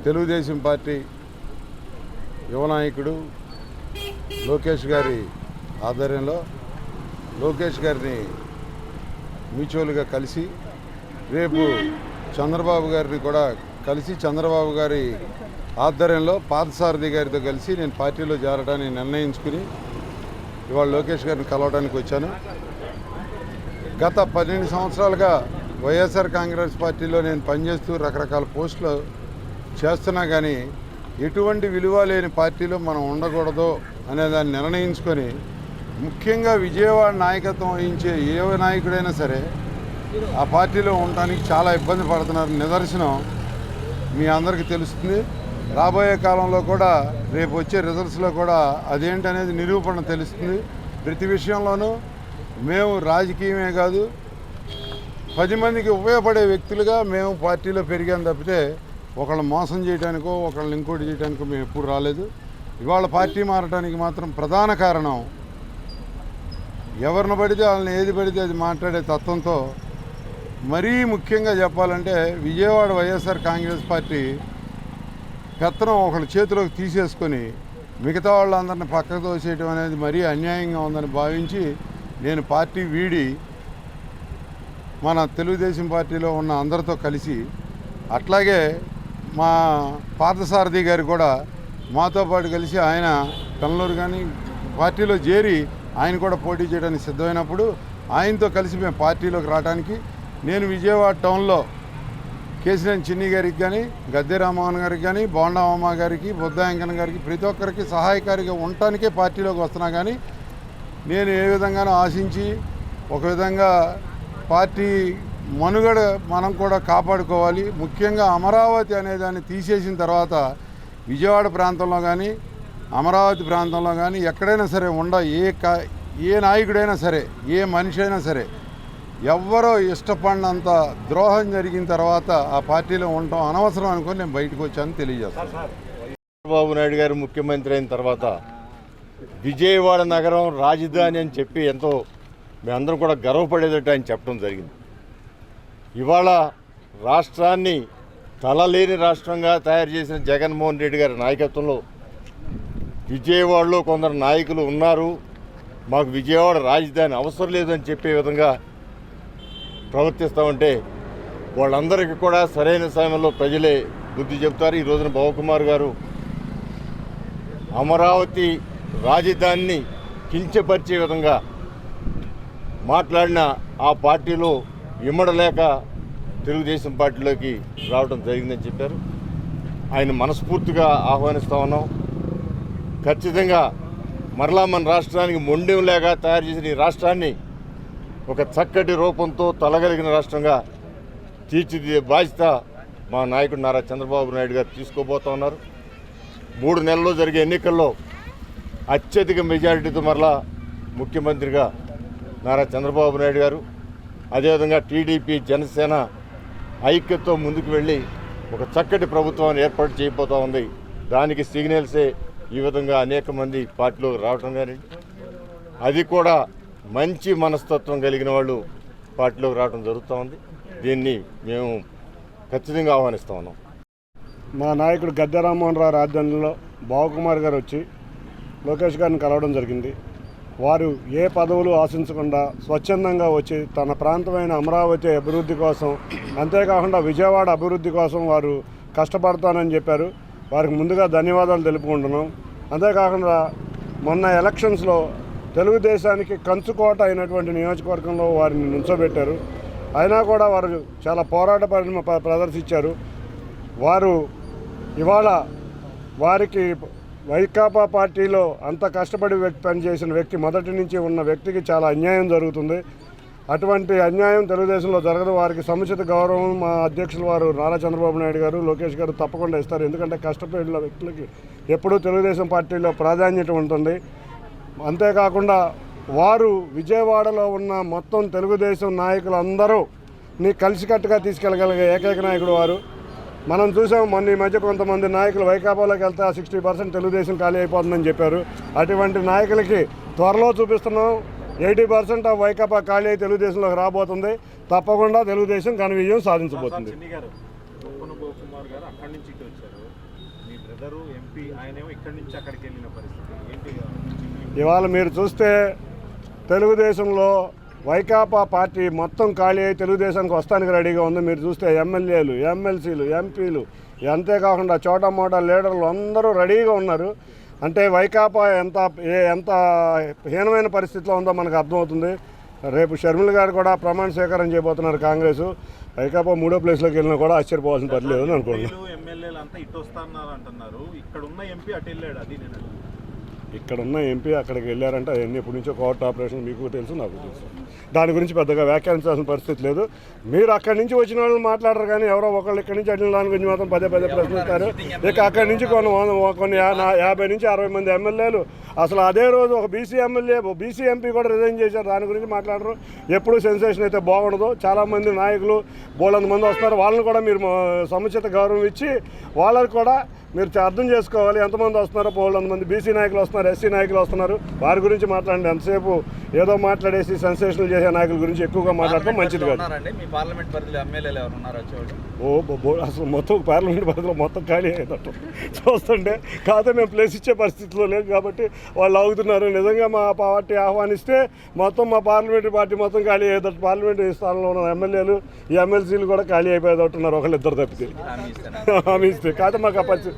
Telugu Desam party యువ నాయకుడు లోకేష్ గారి ఆధ్వర్యంలో లోకేష్ గారిని మ్యూచువల్గా కలిసి రేపు చంద్రబాబు గారిని కూడా కలిసి చంద్రబాబు గారి ఆధ్వర్యంలో పార్థసారథి గారితో కలిసి నేను పార్టీలో చేరడానికి నిర్ణయించుకుని ఇవాళ లోకేష్ గారిని కలవడానికి వచ్చాను. గత 12 సంవత్సరాలుగా వైఎస్ఆర్ కాంగ్రెస్ పార్టీలో నేను పనిచేస్తూ రకరకాల పోస్టులు చేస్తున్నా కానీ ఎటువంటి విలువ లేని పార్టీలో మనం ఉండకూడదు అనేదాన్ని నిర్ణయించుకొని ముఖ్యంగా విజయవాడ నాయకత్వం వహించే ఏ నాయకుడైనా సరే ఆ పార్టీలో ఉండటానికి చాలా ఇబ్బంది పడుతున్నారు. నిదర్శనం మీ అందరికీ తెలుస్తుంది. రాబోయే కాలంలో కూడా రేపు వచ్చే రిజల్ట్స్లో కూడా అదేంటనేది నిరూపణ తెలుస్తుంది. ప్రతి విషయంలోనూ మేము రాజకీయమే కాదు 10 మందికి ఉపయోగపడే వ్యక్తులుగా మేము పార్టీలో పెరిగాం తప్పితే ఒకళ్ళని మోసం చేయడానికో ఒకళ్ళని ఇంకోటి చేయడానికో మేము ఎప్పుడు రాలేదు. ఇవాళ పార్టీ మారడానికి మాత్రం ప్రధాన కారణం ఎవరిని పడితే వాళ్ళని ఏది పడితే అది మాట్లాడే తత్వంతో మరీ ముఖ్యంగా చెప్పాలంటే విజయవాడ వైఎస్ఆర్ కాంగ్రెస్ పార్టీ పెత్తనం ఒకళ్ళ చేతిలోకి తీసేసుకొని మిగతా వాళ్ళందరినీ పక్కకు తోసేయడం అనేది మరీ అన్యాయంగా ఉందని భావించి నేను పార్టీ వీడి మన తెలుగుదేశం పార్టీలో ఉన్న అందరితో కలిసి అట్లాగే మా పార్థసారథి గారు కూడా మాతో పాటు కలిసి ఆయన కన్నూరు కానీ పార్టీలో చేరి ఆయన కూడా పోటీ చేయడానికి సిద్ధమైనప్పుడు ఆయనతో కలిసి మేము పార్టీలోకి రావడానికి నేను విజయవాడ టౌన్లో కేశినేని చిన్ని గారికి కానీ గద్దె రామ్మోహన్ గారికి కానీ బోండామమ్మ గారికి బుద్ధాయంకన్ గారికి ప్రతి ఒక్కరికి సహాయకారిగా ఉండటానికే పార్టీలోకి వస్తున్నా కానీ నేను ఏ విధంగానూ ఆశించి ఒక విధంగా పార్టీ మనుగడ మనం కూడా కాపాడుకోవాలి. ముఖ్యంగా అమరావతి అనేదాన్ని తీసేసిన తర్వాత విజయవాడ ప్రాంతంలో కానీ అమరావతి ప్రాంతంలో కానీ ఎక్కడైనా సరే ఏ నాయకుడైనా సరే ఏ మనిషి అయినా సరే ఎవ్వరో ఇష్టపడినంత ద్రోహం జరిగిన తర్వాత ఆ పార్టీలో ఉండటం అనవసరం అనుకొని నేను బయటకు వచ్చాను తెలియజేస్తాను. చంద్రబాబు నాయుడు గారు ముఖ్యమంత్రి అయిన తర్వాత విజయవాడ నగరం రాజధాని అని చెప్పి ఎంతో మేమందరం కూడా గర్వపడేటట్టు ఆయన చెప్పడం జరిగింది. ఇవాళ రాష్ట్రాన్ని తలలేని రాష్ట్రంగా తయారు చేసిన జగన్మోహన్ రెడ్డి గారి నాయకత్వంలో విజయవాడలో కొందరు నాయకులు ఉన్నారు, మాకు విజయవాడ రాజధాని అవసరం లేదని చెప్పే విధంగా ప్రవర్తిస్తామంటే వాళ్ళందరికీ కూడా సరైన సమయంలో ప్రజలే బుద్ధి చెబుతారు. ఈ రోజున బాబుకుమార్ గారు అమరావతి రాజధానిని కించపరిచే విధంగా మాట్లాడిన ఆ పార్టీలో ఇమ్మడలేక తెలుగుదేశం పార్టీలోకి రావడం జరిగిందని చెప్పారు. ఆయన మనస్ఫూర్తిగా ఆహ్వానిస్తా ఉన్నాం. ఖచ్చితంగా మరలా మన రాష్ట్రానికి మొండెం లేక తయారు చేసిన ఈ రాష్ట్రాన్ని ఒక చక్కటి రూపంతో తలగలిగిన రాష్ట్రంగా తీర్చిదిద్దే బాధ్యత మా నాయకుడు నారా చంద్రబాబు నాయుడు గారు తీసుకోబోతా ఉన్నారు. 3 నెలల్లో జరిగే ఎన్నికల్లో అత్యధిక మెజారిటీతో మరలా ముఖ్యమంత్రిగా నారా చంద్రబాబు నాయుడు గారు, అదేవిధంగా టీడీపీ జనసేన ఐక్యతతో ముందుకు వెళ్ళి ఒక చక్కటి ప్రభుత్వాన్ని ఏర్పాటు చేయబోతూ ఉంది. దానికి సిగ్నల్సే ఈ విధంగా అనేక మంది పార్టీలోకి రావటం కానీ అది కూడా మంచి మనస్తత్వం కలిగిన వాళ్ళు పార్టీలోకి రావడం జరుగుతూ ఉంది. దీన్ని మేము ఖచ్చితంగా ఆహ్వానిస్తూ ఉన్నాం. మా నాయకుడు గద్దె రామ్మోహన్ రావు ఆధ్వర్యంలో బాబుకుమార్ గారు వచ్చి లోకేష్ గారిని కలవడం జరిగింది. వారు ఏ పదవులు ఆశించకుండా స్వచ్ఛందంగా వచ్చి తన ప్రాంతమైన అమరావతి అభివృద్ధి కోసం అంతేకాకుండా విజయవాడ అభివృద్ధి కోసం వారు కష్టపడతానని చెప్పారు. వారికి ముందుగా ధన్యవాదాలు తెలుపుకుంటున్నాం. అంతేకాకుండా మొన్న ఎలక్షన్స్లో తెలుగుదేశానికి కంచుకోట అయినటువంటి నియోజకవర్గంలో వారిని నుంచోబెట్టారు. అయినా కూడా వారు చాలా పోరాట ప్రదర్శించారు. వారు ఇవాళ వారికి వైకాపా పార్టీలో అంత కష్టపడి పనిచేసిన వ్యక్తి, మొదటి నుంచి ఉన్న వ్యక్తికి చాలా అన్యాయం జరుగుతుంది. అటువంటి అన్యాయం తెలుగుదేశంలో జరగదు. వారికి సముచిత గౌరవం మా అధ్యక్షులు వారు నారా చంద్రబాబు నాయుడు గారు, లోకేష్ గారు తప్పకుండా ఇస్తారు. ఎందుకంటే కష్టపడిన వ్యక్తులకి ఎప్పుడూ తెలుగుదేశం పార్టీలో ప్రాధాన్యత ఉంటుంది. అంతేకాకుండా వారు విజయవాడలో ఉన్న మొత్తం తెలుగుదేశం నాయకులందరూ నీ కలిసికట్టుగా తీసుకెళ్ళగలిగే ఏకైక నాయకుడు వారు. మనం చూసాం మొన్న ఈ మధ్య కొంతమంది నాయకులు వైకాపాలోకి వెళ్తే 60% తెలుగుదేశం ఖాళీ అయిపోతుందని చెప్పారు. అటువంటి నాయకులకి త్వరలో చూపిస్తున్నాం 80% ఆఫ్ వైకాపా ఖాళీ అయి తెలుగుదేశంలోకి రాబోతుంది. తప్పకుండా తెలుగుదేశం ఘన విజయం సాధించబోతుంది. గోపన గోకుమార్ గారు అక్కడి నుంచి ఇటు వచ్చారు, మీ బ్రదరు ఎంపీ ఆయనేమో ఇక్కడి నుంచి అక్కడికి వెళ్ళిన పరిస్థితి ఏంటి? ఇవాళ మీరు చూస్తే తెలుగుదేశంలో వైకాపా పార్టీ మొత్తం ఖాళీ అయి తెలుగుదేశానికి వస్తానికి రెడీగా ఉంది. మీరు చూస్తే ఎమ్మెల్యేలు, ఎమ్మెల్సీలు, ఎంపీలు, అంతేకాకుండా చోటా మోటా లీడర్లు అందరూ రెడీగా ఉన్నారు. అంటే వైకాపా ఎంత హీనమైన పరిస్థితిలో ఉందో మనకు అర్థమవుతుంది. రేపు షర్మిల గారు కూడా ప్రమాణ స్వీకారం చేయబోతున్నారు కాంగ్రెస్. వైకాపా 3వ ప్లేస్లోకి వెళ్ళినా కూడా ఆశ్చర్యపోవాల్సిన పని లేదని అనుకుంటున్నాను. ఎమ్మెల్యేలు అంతా ఇటు వస్తున్నారు అంటున్నారు, ఇక్కడ ఉన్న ఎంపీ అటు వెళ్ళాడు, అది నేను ఇక్కడ ఉన్న ఎంపీ అక్కడికి వెళ్ళారంటే అవన్నీ ఎప్పటి నుంచో కోర్టు ఆపరేషన్ మీకు తెలుసు, నాకు తెలుసు. దాని గురించి పెద్దగా వ్యాఖ్యానించాల్సిన పరిస్థితి లేదు. మీరు అక్కడి నుంచి వచ్చిన వాళ్ళు మాట్లాడరు, కానీ ఎవరో ఒకళ్ళు ఇక్కడి నుంచి అడిగిన దాని గురించి మాత్రం పదే ప్రశ్నిస్తారు. ఇక అక్కడి నుంచి కొన్ని 50 నుంచి 60 మంది ఎమ్మెల్యేలు, అసలు అదే రోజు ఒక బీసీ ఎంపీ కూడా రిజైన్ చేశారు. దాని గురించి మాట్లాడరు. ఎప్పుడు సెన్సేషన్ అయితే బాగుండదు. చాలామంది నాయకులు బోలంత మంది వస్తారు. వాళ్ళని కూడా మీరు సముచిత గౌరవం ఇచ్చి వాళ్ళకి కూడా మీరు అర్థం చేసుకోవాలి. ఎంతమంది వస్తున్నారో బోలంత మంది బీసీ నాయకులు వస్తున్నారు, ఎస్సీ నాయకులు వస్తున్నారు. వారి గురించి మాట్లాడండి. ఎంతసేపు ఏదో మాట్లాడేసి సెన్సేషనల్ చేసే నాయకుల గురించి ఎక్కువగా మాట్లాడటం మంచిది కాదు. అసలు మొత్తం పార్లమెంట్ పరిధిలో మొత్తం ఖాళీ అయ్యేటట్టు చూస్తుంటే, కాకపోతే మేము ప్లేస్ ఇచ్చే పరిస్థితిలో లేదు కాబట్టి వాళ్ళు ఆగుతున్నారు. నిజంగా మా పార్టీ ఆహ్వానిస్తే మొత్తం మా పార్లమెంటరీ పార్టీ మొత్తం ఖాళీ అయ్యేటట్టు, పార్లమెంటరీ స్థానంలో ఉన్న ఎమ్మెల్యేలు, ఈ ఎమ్మెల్సీలు కూడా ఖాళీ అయిపోయేటట్టున్నారు ఒకళ్ళిద్దరు తప్పితే హామీ ఇస్తే. కాకపోతే మాకు ఆ పరిస్థితి